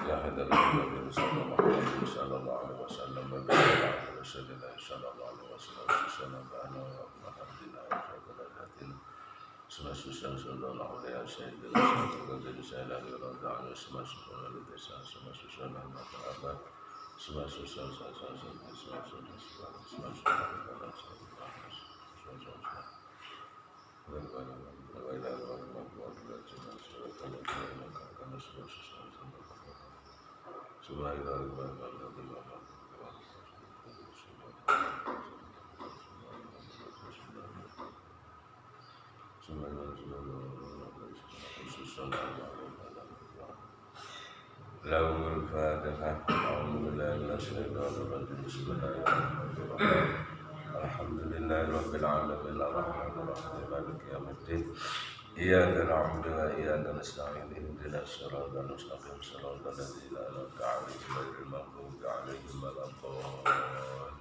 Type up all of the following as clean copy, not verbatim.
جاهد النبي صلى الله عليه وسلم ببلغ رسول الله صلى الله عليه وسلم بأنه وحمدنا وشكرنا سمع صلى الله عليه وسلم وقدر سأله ورد عنه سمع لتسع سمع المطلب سمع لهم الفاتحة أعوذ بالله من الشيطان الرجيم بسم الله الرحمن الرحيم الحمد لله رب العالمين الرحمن الرحيم مالك يوم الدين إياك نعبد وإياك نستعين اهدنا الصراط المستقيم صراط الذين أنعمت عليهم غير المغضوب عليهم ولا الضالين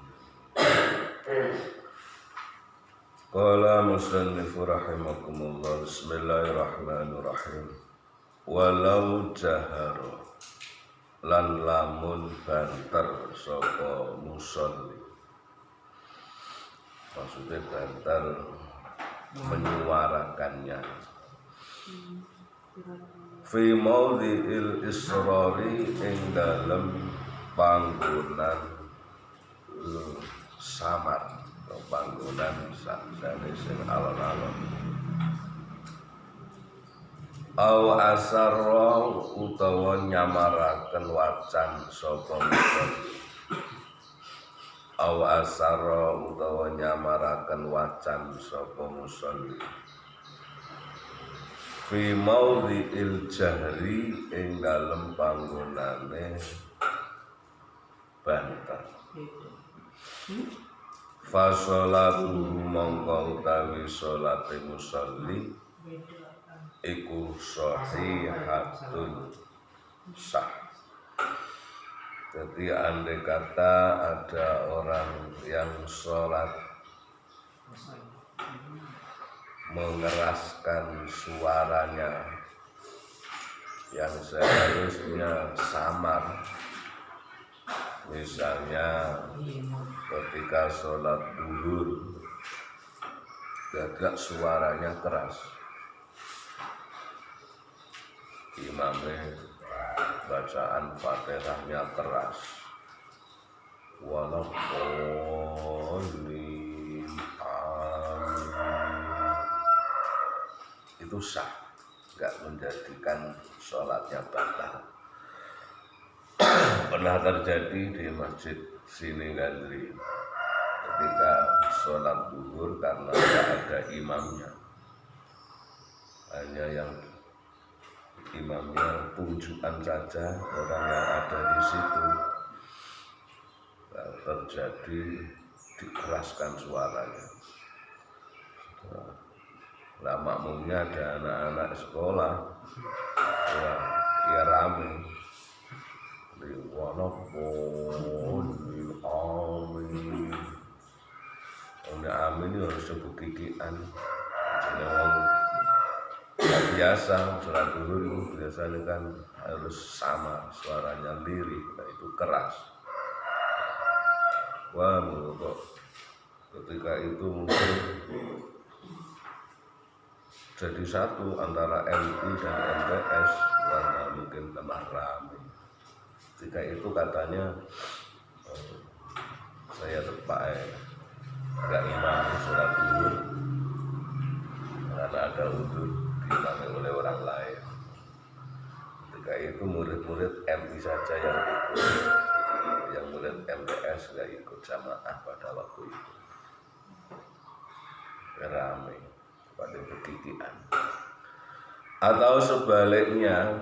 قال مصنف رحمكم الله بسم الله الرحمن الرحيم walau jaharo lan lamun banter sapa musolli, maksudnya banter menyuarakannya fi maudhi'il israri ing dalem panggonan samar atau panggonan sakjane sing alon-alon au asarra utawa nyamaraken wacan sapa musolli au asarra utawa nyamaraken wacan sapa musolli fi maudhi'il jahri ing dalem panggonane banter fa sholatu mongko utawi salate musolli iku shahihatun sah. Jadi andai kata ada orang yang sholat mengeraskan suaranya yang seharusnya samar, misalnya ketika sholat duhur gagak suaranya keras, imamnya bacaan Fatihahnya keras, walaupun itu sah, nggak menjadikan sholatnya batal. Pernah terjadi di masjid sini Gandri ketika sholat duhur karena tidak ada imamnya, hanya yang imamnya pujukan saja orang yang ada di situ, terjadi dikeraskan suaranya. Nah, makmumnya ada anak-anak sekolah, ya rame. Amin. Amin itu harus kegigian. Biasa sholat duhur itu biasanya kan harus sama suaranya lirih, nah itu keras. Wah, kok ketika itu mungkin jadi satu antara MI dan MPS, karena mungkin tambah ramai. Ketika itu katanya saya terpakai nggak imam sholat duhur karena ada udur diimami oleh orang lain. Ketika itu murid-murid MI saja yang ikut, yang murid MPS nggak ikut jamaah pada waktu itu. Ramai pada kegigian. Atau sebaliknya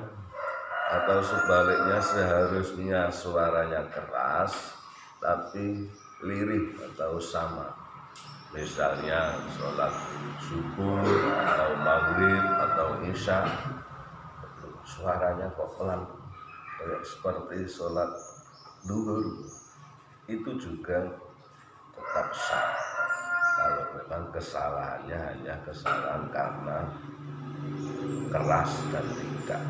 seharusnya suaranya keras tapi lirih atau sama. Misalnya sholat subuh atau maghrib atau isya, suaranya kok pelan seperti sholat duhur, itu juga tetap sah. Kalau memang kesalahannya hanya kesalahan karena keras dan tidak.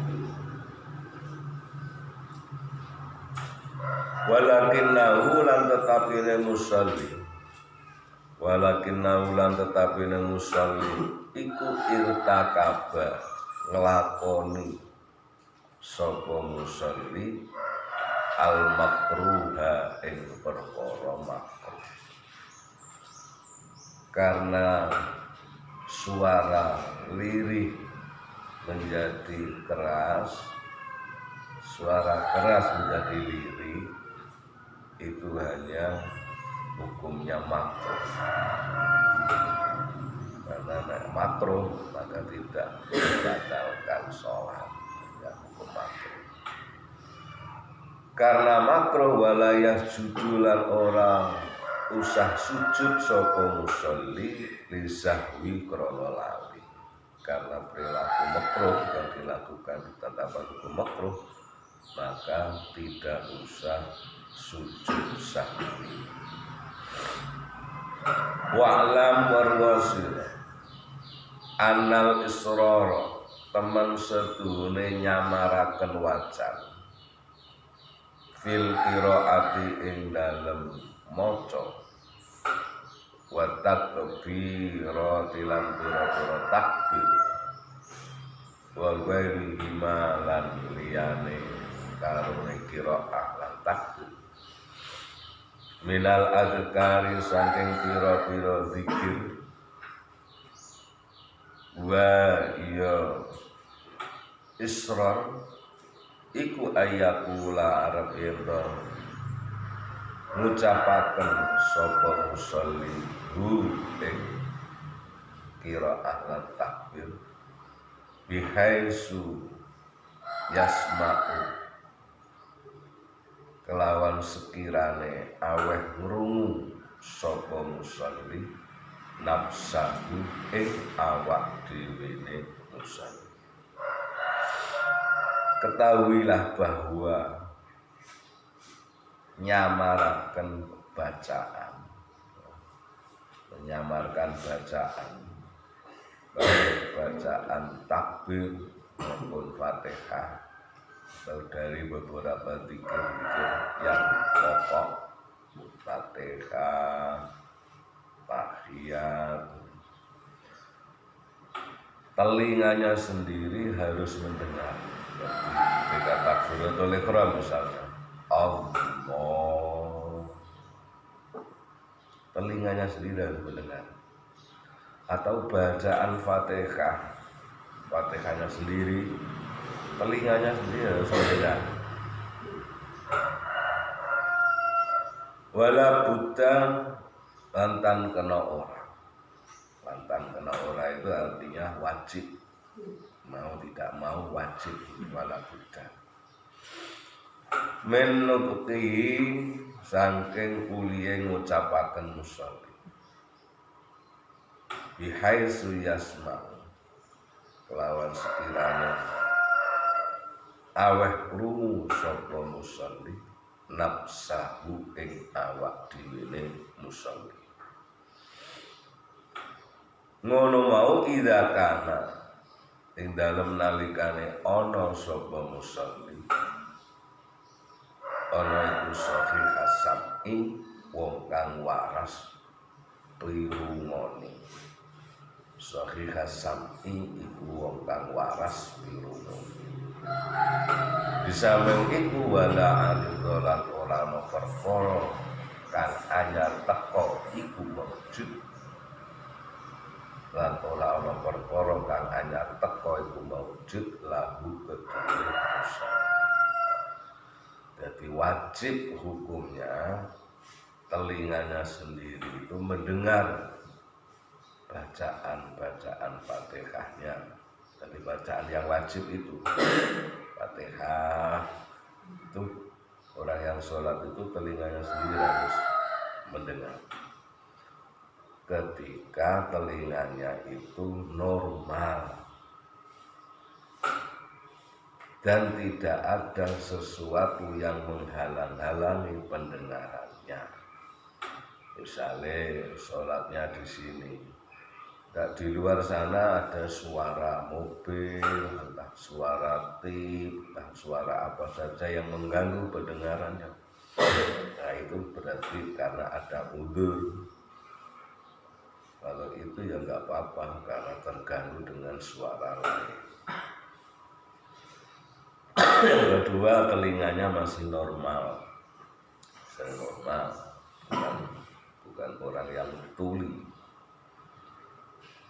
Walakinnahu lan tetapine musalli, walakinnahu lan tetapine musalli iku irtakaba nglakoni sapa musalli al makruha ing perkara makruh. Karena suara lirih menjadi keras, suara keras menjadi lirih, itu hanya hukumnya makruh. Karena makruh maka tidak membatalkan sholat, ya, hukum makruh. Karena makruh walayah judulan orang usah sujud sapa musolli lisahwi krana lali. Karena perilaku makruh yang dilakukan ditetapkan hukum makruh, maka tidak usah sujud sahwi. Wa'lam warwasil anal israr teman sedune nyamaraken wacan fil qiraati ing dalem maca wa takbira tilan pira-pira takbir wa ghairi himalan liyane karone qiraah lan takbir minal azkari saking pira-pira zikir wa ya israr iku ayakula arab ira ngucapaken sapa musolli hu ing qiraah lan takbir bihaisu yasma'u kelawan sekirane aweh ngrungu sapa musolli nafsahu ing awak dhewene musolli. Ketahuilah bahwa nyamaraken bacaan, menyamarkan bacaan, baik bacaan takbir maupun Fatihah atau dari beberapa zikir-zikir yang pokok, Fatihah, tahiyat, telinganya sendiri harus mendengar. Ketika takbiratul ihram misalnya, Allah, telinganya sendiri harus mendengar. Atau bacaan Fatihah, Fatihahnya sendiri, telinganya sendiri harus mendengar. Wala buddha lantan kena orang. Lantan kena orang itu artinya wajib. Mau tidak mau wajib, wala buddha. Menutqihi saking kuliye ngucapaken musolli bihaisu yasma'u kelawan sekiranya aweh krungu sapa musolli nafsahu ing awak dhewe musolli. Ngono mau idza kana ing dalem nalikane ana sapa musolli ana iku sahih as-sam'i wong kang waras pirungane. Sahih as-sam'i iku wong kang waras pirungane. Disameng iku wala alidolan ora ana perkara kang anyar teko iku maujud lan ora ana perkara kang anyar teko iku maujud lahu kedue musolli. Jadi wajib hukumnya telinganya sendiri itu mendengar bacaan-bacaan Fatihahnya. Jadi bacaan yang wajib itu Fatihah itu orang yang sholat itu telinganya sendiri harus mendengar. Ketika telinganya itu normal dan tidak ada sesuatu yang menghalang-halangi pendengarannya. Misalnya sholatnya di sini, Di luar sana ada suara mobil, entah suara tip, entah suara apa saja yang mengganggu pendengarannya. Nah itu berarti karena ada udzur. Kalau itu ya nggak apa-apa karena terganggu dengan suara lain. Yang kedua, telinganya masih normal, bukan orang yang tuli.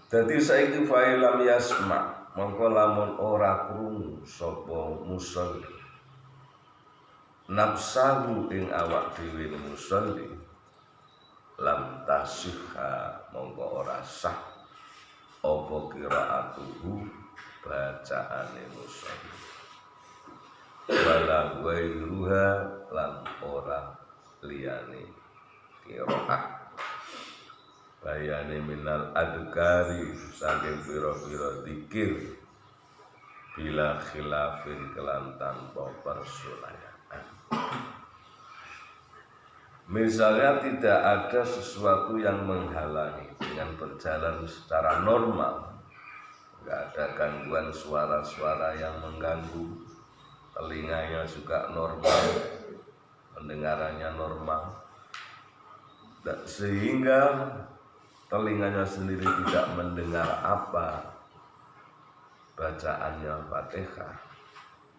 Jadi saiki fa'ilam yasma, mongko lamun ora krungu sapa musolli nafsahu ing awak dhewe musolli, lam tasihha mongko ora sah apa qiraatuhu bacaane musolli, wala ghairuha lan ora liyane qiraat. Bayane minal adkari saking pira-pira zikir bila khilafin kelan tanpa perselisihan. Misalnya tidak ada sesuatu yang menghalangi dengan berjalan secara normal, nggak ada gangguan suara-suara yang mengganggu, telinganya juga normal, pendengarannya normal, sehingga telinganya sendiri tidak mendengar apa bacaannya Fatihah,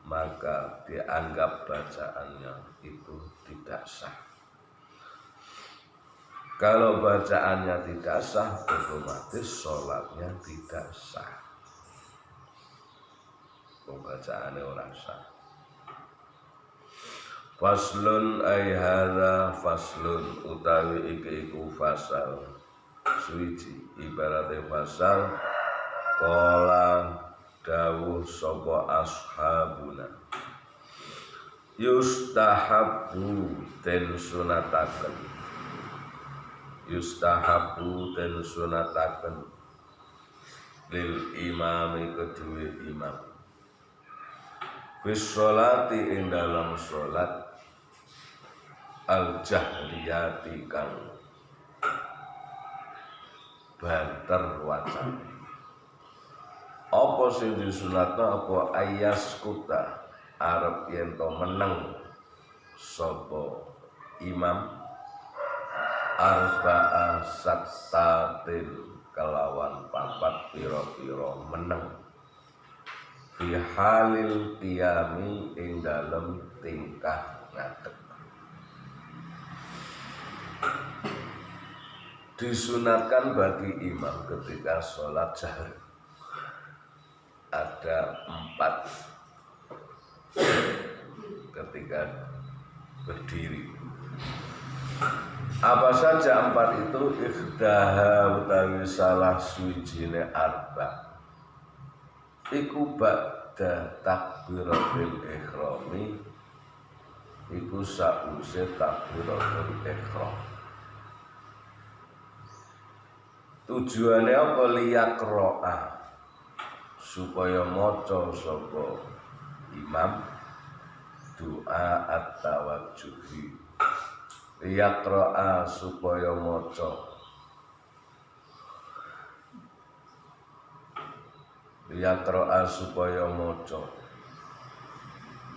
maka dianggap bacaannya itu tidak sah. Kalau bacaannya tidak sah, otomatis sholatnya tidak sah. Bacaannya orang sah. Faslun ay hadza faslun utawi iki iku fasal suci ibaratnya fasal kala dawuh sapa ashabuna yustahabu den sunataken lil imami kedue imam bis sholati ing dalam sholat al jahriyati kang banter wacane. Apa sing disunatno apa ayas kuta arep yen to meneng sapa imam arba'a saktatin kelawan papat pira-pira meneng fi halil qiyami ing dalem tingkah ngadeg. Disunatkan bagi imam ketika sholat jahar ada 4 ketika berdiri. Apa saja 4 itu? Ikhdaha utawi salah suwijine arba iku ba'da takbiratul ikhrami iku sause takbiratul ihram. Tujuannya apa? Liyaqra'a supaya maca sapa imam doa at-tawajjuhi. Liyaqra'a supaya maca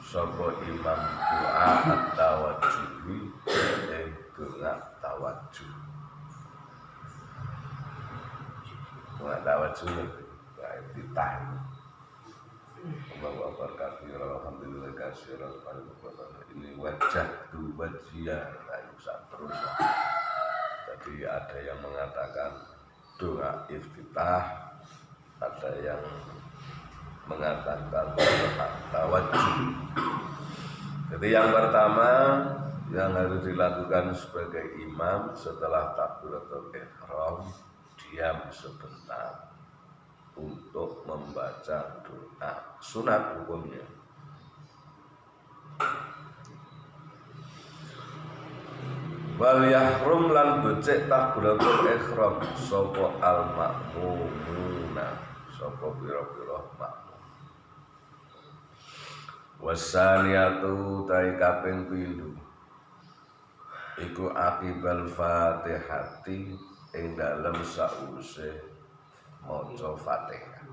sapa imam doa at-tawajjuhi ing doa tawajjuh. Doa tawajjuh iftitah. Allahu akbar kabira alhamdulillah katsiran ini wajah tu wajia terus. Jadi ada yang mengatakan doa iftitah, ada yang mengatakan doa tawajjuh. Jadi yang pertama yang harus dilakukan sebagai imam setelah takbiratul ihram, diam sebentar untuk membaca doa sunat hukumnya. Wal yahrum lan becik takbiratul ihram sapa al makmumuna sapa pira-pira makmum. Wasaniyatu tai kaping 7 iku akibal Fatihati ing dalem sause maca Fatihah.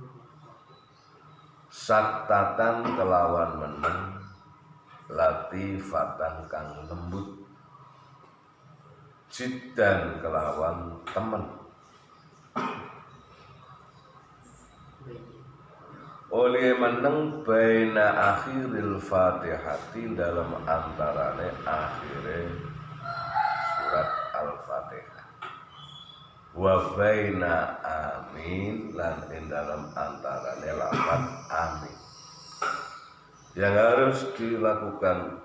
Saktatan kelawan meneng, latifatan kang lembut, jiddan kelawan temen. Oleh meneng baina akhiril Fatihati dalam antarane akhire surat Al-Fatihah. Wa baina amin lan ing dalam antarane lafaz amin. Yang harus dilakukan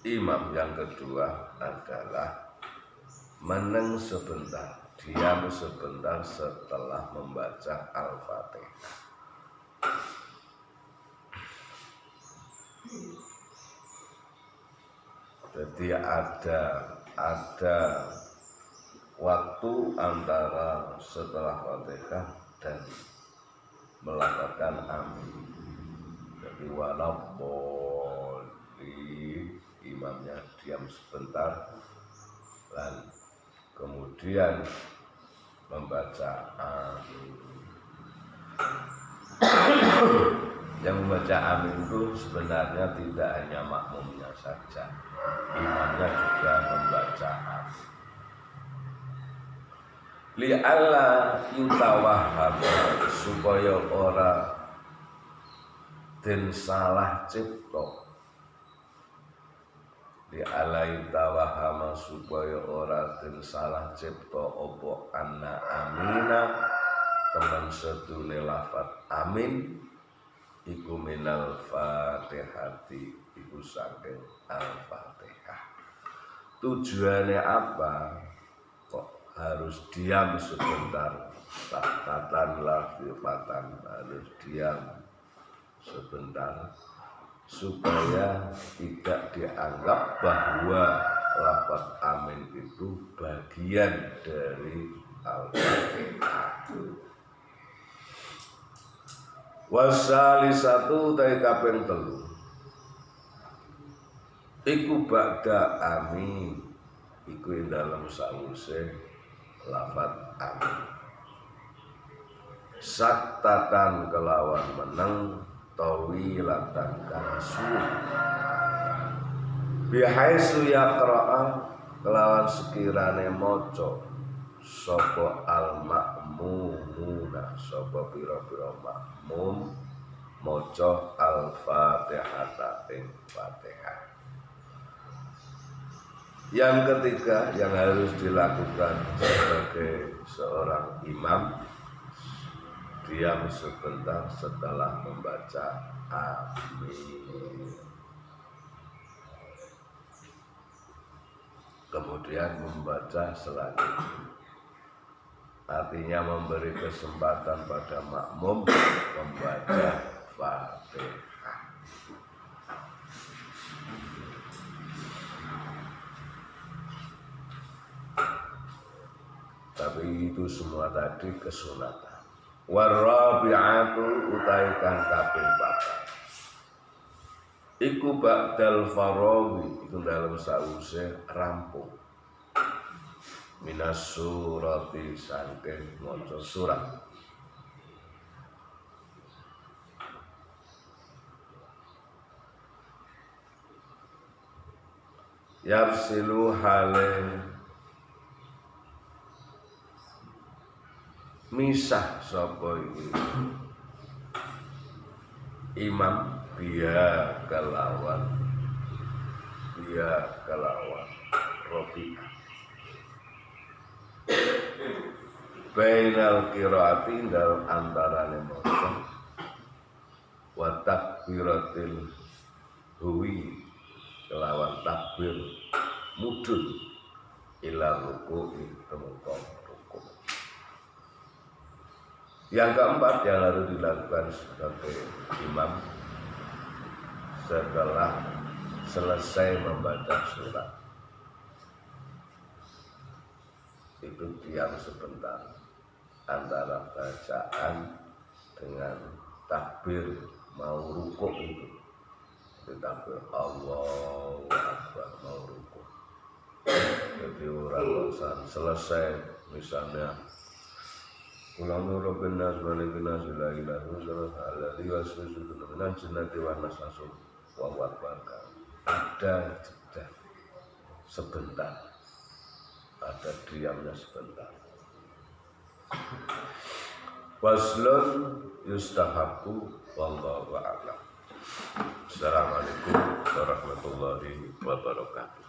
imam yang kedua adalah meneng sebentar, diam sebentar setelah membaca Al-Fatihah. Jadi ada waktu antara setelah Fatihah dan melafazkan amin. Jadi walaupun imamnya diam sebentar dan kemudian membaca amin. Yang membaca amin itu sebenarnya tidak hanya makmumnya saja, imamnya juga membaca amin. Li'alla yutawahham, supaya ora den salah cipta. Li'alla yutawahham, supaya ora den salah cipta apa anna amina teman sedune lafaz amin iku minal Fatihati, iku saking Al-Fatihah. Tujuannya apa? Kok harus diam sebentar? Saktatan lafifatan, harus diam sebentar supaya tidak dianggap bahwa lafaz amin itu bagian dari Al-Fatihah. Wasalisatu tai kaping 3 iku ba'da amin, iku ing dalem sawise lafaz amin. Saktatan kelawan meneng tawilatan kang suwi, bihaitsu yaqra'a kelawan sekirane maca sapa al-ma'mumuna, sapa pira-pira makmum maca al-Fatihah ing Fatihah. Yang ketiga yang harus dilakukan sebagai seorang imam, diam sebentar setelah membaca amin, kemudian membaca selanjutnya. Artinya memberi kesempatan pada makmum membaca Fatihah. Tapi itu semua tadi kesunatan. Warabi'atu utai kang kaping 4 iku ba'dal farawi, iku dalam sause rampung minas surati saking maca surat. Yafsilu hale misah sapa iki imam biya kelawan Rabi'ah bainal qiraati dalam antarane maca wa takbiratil huwi kelawan takbir mudhun ila ruku'i temungko rukuk. Yang keempat yang harus dilakukan sebagai imam setelah selesai membaca surat itu diam sebentar antara bacaan dengan takbir mau rukuk itu. Takbir Allahu Akbar mau rukuk. Jadi orang selesai misalnya Ulama Rabbin nas malikin nas la ilaha illallah alladzi yuwaswisu minal jinnati wan nas langsung wawat bangka. Ada jeda sebentar, ada diamnya sebentar. Waslun yustahabu wallahu a'lam. Assalamualaikum warahmatullahi wabarakatuh.